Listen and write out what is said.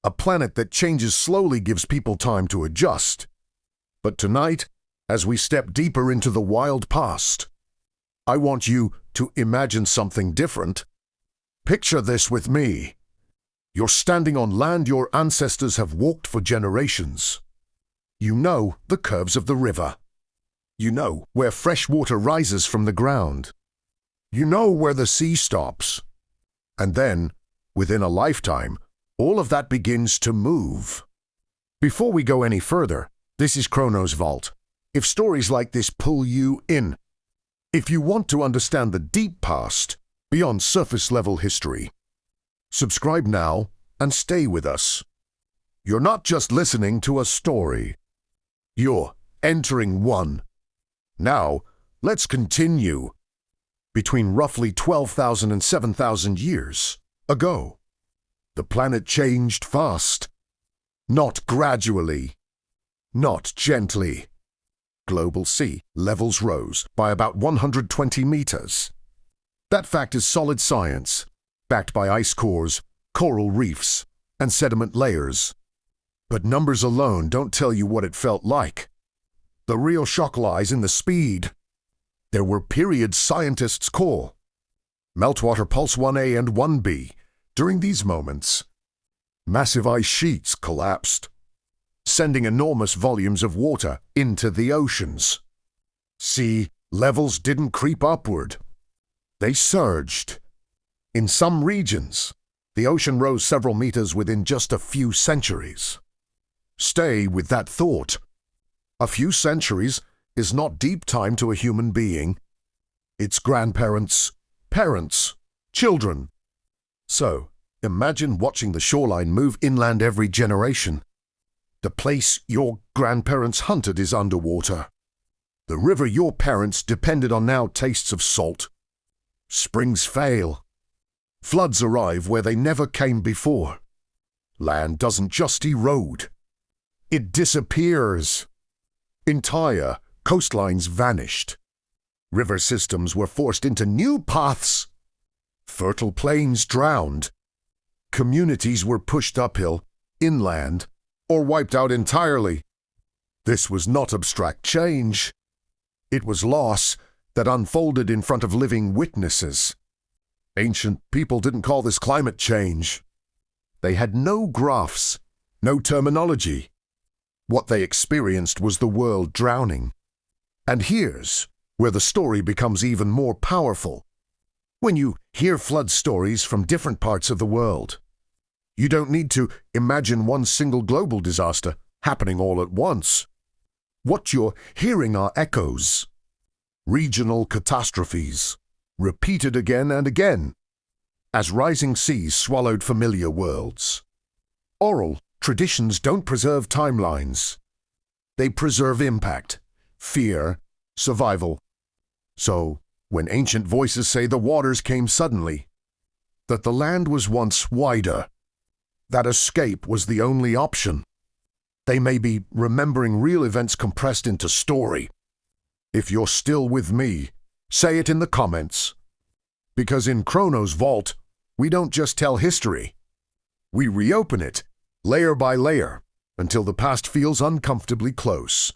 A planet that changes slowly gives people time to adjust. But tonight, as we step deeper into the wild past, I want you to imagine something different. Picture this with me. You're standing on land your ancestors have walked for generations. You know the curves of the river. You know where fresh water rises from the ground. You know where the sea stops. And then, within a lifetime, all of that begins to move. Before we go any further, this is Chronos Vault. If stories like this pull you in, if you want to understand the deep past, beyond surface-level history, subscribe now and stay with us. You're not just listening to a story. You're entering one. Now, let's continue. Between roughly 12,000 and 7,000 years ago, the planet changed fast. Not gradually. Not gently. Global sea levels rose by about 120 meters. That fact is solid science, backed by ice cores, coral reefs, and sediment layers. But numbers alone don't tell you what it felt like. The real shock lies in the speed. There were periods scientists call meltwater pulse 1A and 1B. During these moments, massive ice sheets collapsed, sending enormous volumes of water into the oceans. Sea levels didn't creep upward. They surged. In some regions, the ocean rose several meters within just a few centuries. Stay with that thought. A few centuries is not deep time to a human being. It's grandparents, parents, children. So, imagine watching the shoreline move inland every generation. The place your grandparents hunted is underwater. The river your parents depended on now tastes of salt. Springs fail. Floods arrive where they never came before. Land doesn't just erode. It disappears. Entire coastlines vanished. River systems were forced into new paths. Fertile plains drowned. Communities were pushed uphill, inland, or wiped out entirely. This was not abstract change. It was loss that unfolded in front of living witnesses. Ancient people didn't call this climate change. They had no graphs, no terminology. What they experienced was the world drowning. And here's where the story becomes even more powerful. When you hear flood stories from different parts of the world, you don't need to imagine one single global disaster happening all at once. What you're hearing are echoes. Regional catastrophes, repeated again and again, as rising seas swallowed familiar worlds. Oral traditions don't preserve timelines. They preserve impact, fear, survival. So, when ancient voices say the waters came suddenly, that the land was once wider, that escape was the only option, they may be remembering real events compressed into story. If you're still with me, say it in the comments. Because in Chronos Vault, we don't just tell history. We reopen it, layer by layer, until the past feels uncomfortably close.